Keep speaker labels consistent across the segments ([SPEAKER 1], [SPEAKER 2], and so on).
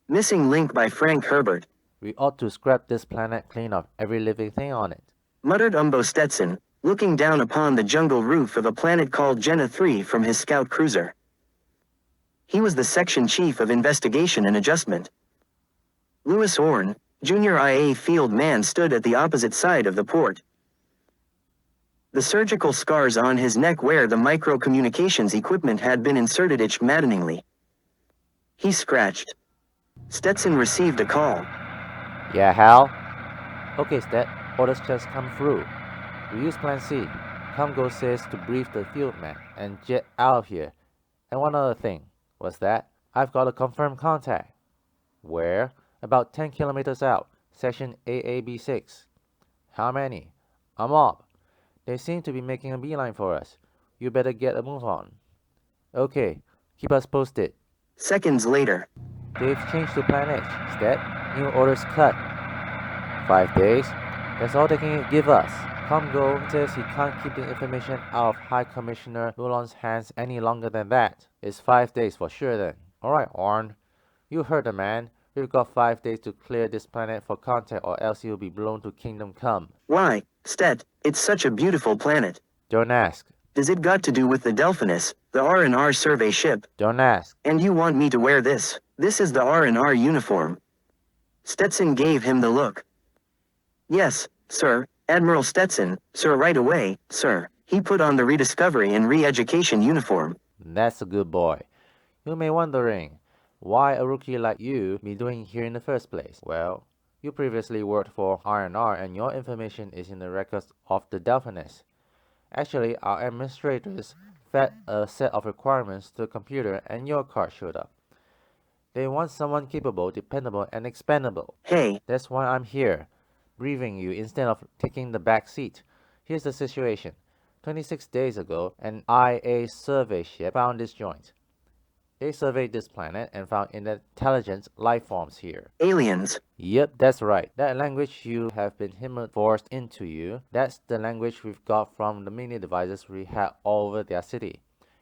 [SPEAKER 1] Missing link by Frank Herbert.
[SPEAKER 2] We ought to scrap this planet clean of every living thing on it.
[SPEAKER 1] Muttered Umbo Stetson, looking down upon the jungle roof of a planet called Jenna 3 from his scout cruiser. He was the section chief of investigation and adjustment. Lewis Orne, junior IA field man, stood at the opposite side of the port. The surgical scars on his neck where the micro-communications equipment had been inserted itched maddeningly. He scratched. Stetson received a call.
[SPEAKER 2] Yeah, Hal? Okay, Stet, orders just come through. We use Plan C. Comgo says to brief the field man and jet out of here. And one other thing. What's that? I've got a confirmed contact. Where? About 10 kilometers out, section AAB6. How many? A mob. They seem to be making a beeline for us. You better get a move on. Okay, keep us posted.
[SPEAKER 1] Seconds later.
[SPEAKER 2] They've changed to Plan H. Stet, new orders cut. 5 days? That's all they can give us. Comgo says he can't keep the information out of High Commissioner Rulon's hands any longer than that. It's 5 days for sure then. Alright, Orn. You heard the man. We've got 5 days to clear this planet for contact or else you'll be blown to Kingdom Come.
[SPEAKER 1] Why, Stet, it's such a beautiful planet.
[SPEAKER 2] Don't ask.
[SPEAKER 1] Does it got to do with the Delphinus, the R&R survey ship?
[SPEAKER 2] Don't ask.
[SPEAKER 1] And you want me to wear this? This is the R&R uniform. Stetson gave him the look. Yes, sir, Admiral Stetson, sir, right away, sir. He put on the rediscovery and re-education uniform.
[SPEAKER 2] That's a good boy. You may be wondering, why a rookie like you be doing here in the first place? Well, you previously worked for R&R and your information is in the records of the Delphinus. Actually, our administrators fed a set of requirements to the computer and your card showed up. They want someone capable, dependable, and expendable.
[SPEAKER 1] Hey.
[SPEAKER 2] That's why I'm here, briefing you instead of taking the back seat. Here's the situation. 26 days ago, an IA survey ship found this joint. They surveyed this planet and found intelligent life forms here.
[SPEAKER 1] Aliens.
[SPEAKER 2] Yep, that's right. That language you have been forced into you, that's the language we've got from the mini devices we had all over their city.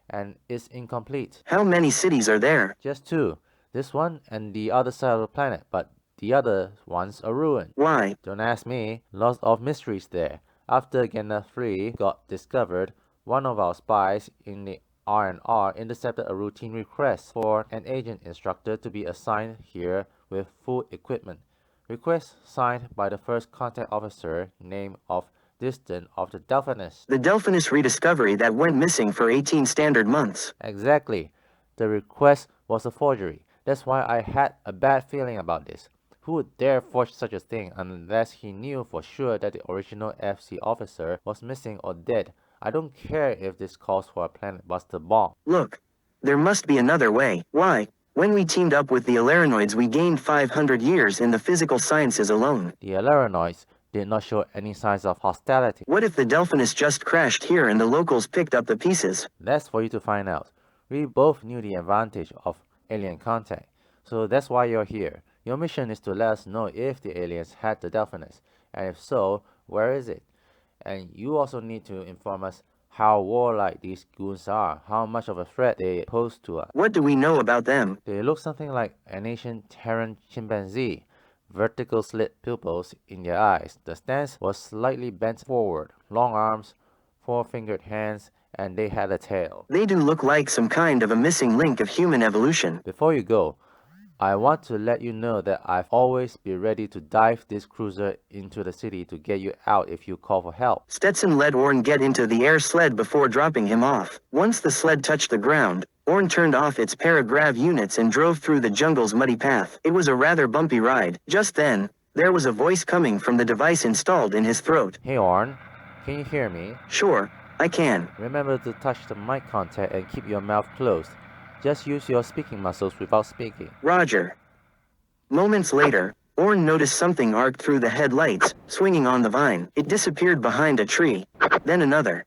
[SPEAKER 2] And it's incomplete.
[SPEAKER 1] How many cities are there?
[SPEAKER 2] Just 2. This one and the other side of the planet, but the other one's a ruin.
[SPEAKER 1] Why?
[SPEAKER 2] Don't ask me. Lots of mysteries there. After Genna 3 got discovered, one of our spies in the R&R intercepted a routine request for an agent instructor to be assigned here with full equipment. Request signed by the first contact officer, name of distant of the Delphinus.
[SPEAKER 1] The Delphinus rediscovery that went missing for 18 standard months.
[SPEAKER 2] Exactly. The request was a forgery. That's why I had a bad feeling about this. Who would dare forge such a thing unless he knew for sure that the original FC officer was missing or dead? I don't care if this calls for a planet buster bomb.
[SPEAKER 1] Look, there must be another way. Why? When we teamed up with the Alerinoids, we gained 500 years in the physical sciences alone.
[SPEAKER 2] The Alerinoids did not show any signs of hostility.
[SPEAKER 1] What if the Delphinus just crashed here and the locals picked up the pieces?
[SPEAKER 2] That's for you to find out. We both knew the advantage of alien contact, so that's why you're here. Your mission is to let us know if the aliens had the Delphinus, and if so, where is it? And you also need to inform us how warlike these goons are, how much of a threat they pose to us.
[SPEAKER 1] What do we know about them?
[SPEAKER 2] They look something like an ancient Terran chimpanzee, vertical slit pupils in their eyes. The stance was slightly bent forward, long arms, 4-fingered hands, and they had a tail.
[SPEAKER 1] They do look like some kind of a missing link of human evolution.
[SPEAKER 2] Before you go, I want to let you know that I've always been ready to dive this cruiser into the city to get you out if you call for help.
[SPEAKER 1] Stetson let Orne get into the air sled before dropping him off. Once the sled touched the ground, Orne turned off its paragrav units and drove through the jungle's muddy path. It was a rather bumpy ride. Just then, there was a voice coming from the device installed in his throat.
[SPEAKER 2] Hey Orne, can you hear me?
[SPEAKER 1] Sure, I can.
[SPEAKER 2] Remember to touch the mic contact and keep your mouth closed. Just use your speaking muscles without speaking.
[SPEAKER 1] Roger. Moments later, Orne noticed something arced through the headlights, swinging on the vine. It disappeared behind a tree. Then another.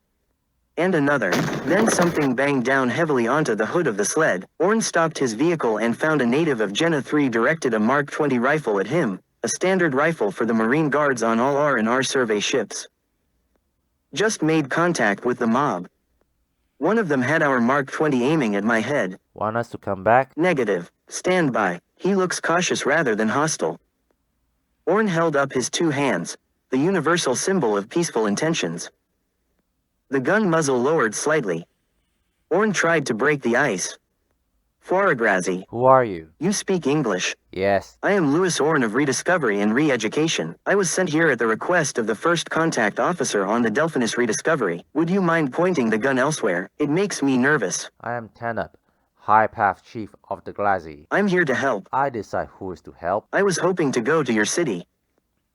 [SPEAKER 1] And another. Then something banged down heavily onto the hood of the sled. Orne stopped his vehicle and found a native of Jenna 3 directed a Mark 20 rifle at him, a standard rifle for the Marine Guards on all R&R survey ships. Just made contact with the mob. One of them had our Mark 20 aiming at my head.
[SPEAKER 2] Want us to come back?
[SPEAKER 1] Negative. Stand by. He looks cautious rather than hostile. Orn held up his two hands, the universal symbol of peaceful intentions. The gun muzzle lowered slightly. Orn tried to break the ice. Foragrazi.
[SPEAKER 2] Who are you?
[SPEAKER 1] You speak English.
[SPEAKER 2] Yes.
[SPEAKER 1] I am Louis Orn of Rediscovery and Re-Education. I was sent here at the request of the first contact officer on the Delphinus Rediscovery. Would you mind pointing the gun elsewhere? It makes me nervous.
[SPEAKER 2] I am Tanab, High Path Chief of the Glazi.
[SPEAKER 1] I'm here to help.
[SPEAKER 2] I decide who is to help.
[SPEAKER 1] I was hoping to go to your city.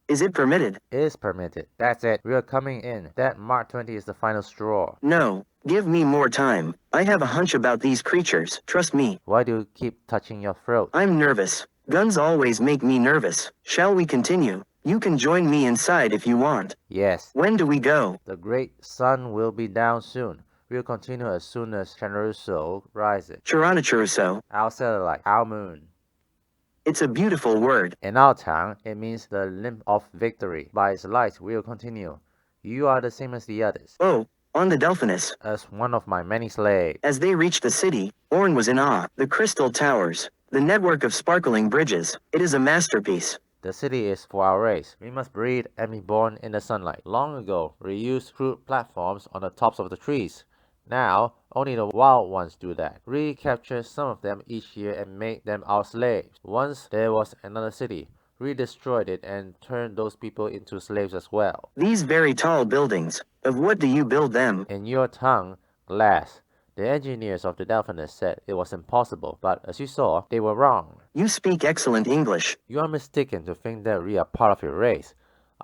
[SPEAKER 1] Is it permitted?
[SPEAKER 2] It is permitted. That's it. We are coming in. That Mark 20 is the final straw.
[SPEAKER 1] No. Give me more time. I have a hunch about these creatures. Trust me.
[SPEAKER 2] Why do you keep touching your throat?
[SPEAKER 1] I'm nervous. Guns always make me nervous. Shall we continue? You can join me inside if you want.
[SPEAKER 2] Yes.
[SPEAKER 1] When do we go?
[SPEAKER 2] The great sun will be down soon. We'll continue as soon as Chanaruso rises.
[SPEAKER 1] Chiranachuruso.
[SPEAKER 2] Our satellite, our moon.
[SPEAKER 1] It's a beautiful word.
[SPEAKER 2] In our tongue, it means the limb of victory. By its light, we'll continue. You are the same as the others.
[SPEAKER 1] Oh, on the Delphinus.
[SPEAKER 2] As one of my many slaves.
[SPEAKER 1] As they reached the city, Orn was in awe. The crystal towers, the network of sparkling bridges. It is a masterpiece.
[SPEAKER 2] The city is for our race. We must breed and be born in the sunlight. Long ago, we used crude platforms on the tops of the trees. Now, only the wild ones do that. We capture some of them each year and make them our slaves. Once there was another city. We destroyed it and turned those people into slaves as well.
[SPEAKER 1] These very tall buildings, of what do you build them?
[SPEAKER 2] In your tongue, glass. The engineers of the Delphinus said it was impossible, but as you saw, they were wrong.
[SPEAKER 1] You speak excellent English.
[SPEAKER 2] You are mistaken to think that we are part of your race.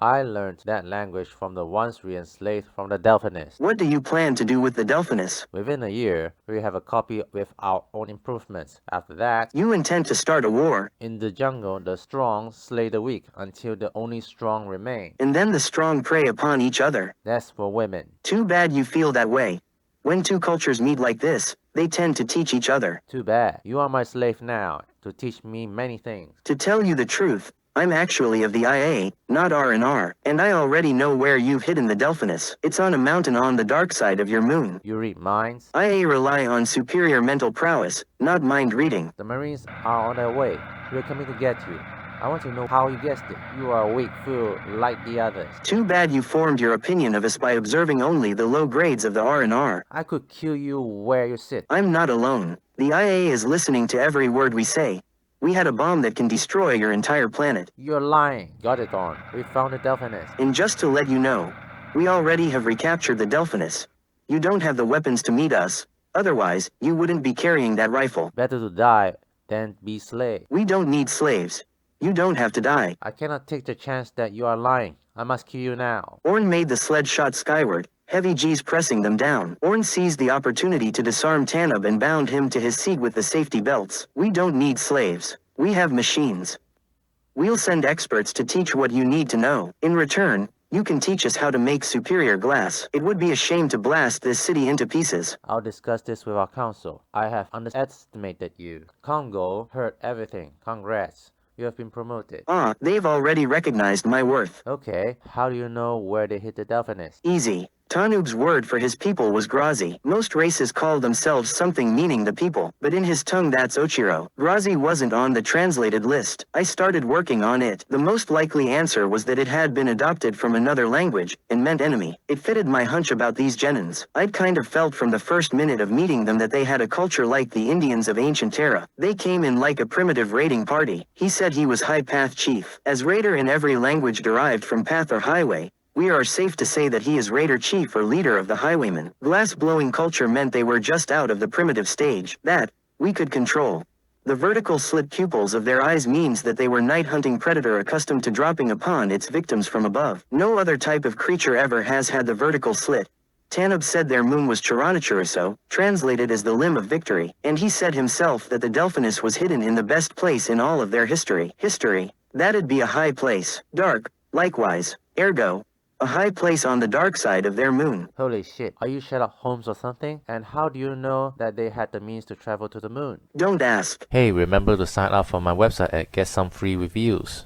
[SPEAKER 2] I learned that language from the ones we enslaved from the Delphinus.
[SPEAKER 1] What do you plan to do with the Delphinus?
[SPEAKER 2] Within a year, we have a copy with our own improvements. After that,
[SPEAKER 1] You intend to start a war,
[SPEAKER 2] in the jungle, the strong slay the weak until the only strong remain.
[SPEAKER 1] and then the strong prey upon each other.
[SPEAKER 2] That's for women.
[SPEAKER 1] Too bad you feel that way. When two cultures meet like this, they tend to teach each other.
[SPEAKER 2] Too bad. You are my slave now, to teach me many things.
[SPEAKER 1] To tell you the truth, I'm actually of the IA, not R&R, and I already know where you've hidden the Delphinus. It's on a mountain on the dark side of your moon.
[SPEAKER 2] You read minds?
[SPEAKER 1] IA rely on superior mental prowess, not mind reading.
[SPEAKER 2] The Marines are on their way. We're coming to get you. I want to know how you guessed it. You are a weak fool like the others.
[SPEAKER 1] Too bad you formed your opinion of us by observing only the low grades of the R&R.
[SPEAKER 2] I could kill you where you sit.
[SPEAKER 1] I'm not alone. The IA is listening to every word we say. We had a bomb that can destroy your entire planet.
[SPEAKER 2] You're lying. Got it on. We found the Delphinus.
[SPEAKER 1] And just to let you know, we already have recaptured the Delphinus. You don't have the weapons to meet us. Otherwise, you wouldn't be carrying that rifle.
[SPEAKER 2] Better to die than be slave.
[SPEAKER 1] We don't need slaves. You don't have to die.
[SPEAKER 2] I cannot take the chance that you are lying. I must kill you now.
[SPEAKER 1] Orn made the sled shot skyward, heavy G's pressing them down. Orn seized the opportunity to disarm Tanub and bound him to his seat with the safety belts. We don't need slaves. We have machines. We'll send experts to teach what you need to know. In return, you can teach us how to make superior glass. It would be a shame to blast this city into pieces.
[SPEAKER 2] I'll discuss this with our council. I have underestimated you. Congo heard everything. Congrats. You have been promoted.
[SPEAKER 1] They've already recognized my worth.
[SPEAKER 2] Okay, how do you know where they hit the Delphinus?
[SPEAKER 1] Easy. Tanub's word for his people was Grazi. Most races call themselves something meaning the people, but in his tongue that's Ochiro. Grazi wasn't on the translated list. I started working on it. The most likely answer was that it had been adopted from another language, and meant enemy. It fitted my hunch about these Genins. I'd kind of felt from the first minute of meeting them that they had a culture like the Indians of ancient Terra. They came in like a primitive raiding party. He said he was High Path Chief. As raider in every language derived from path or highway, we are safe to say that he is Raider Chief or leader of the Highwaymen. Glass-blowing culture meant they were just out of the primitive stage. That, we could control. The vertical slit pupils of their eyes means that they were night-hunting predator accustomed to dropping upon its victims from above. No other type of creature ever has had the vertical slit. Tanub said their moon was Chiranachuruso, translated as the limb of victory, and he said himself that the Delphinus was hidden in the best place in all of their history. That'd be a high place. Dark, likewise. Ergo, a high place on the dark side of their moon.
[SPEAKER 2] Holy shit, are you Sherlock Holmes or something? And how do you know that they had the means to travel to the moon?
[SPEAKER 1] Don't ask.
[SPEAKER 2] Hey, remember to sign up for my website and get some free reviews.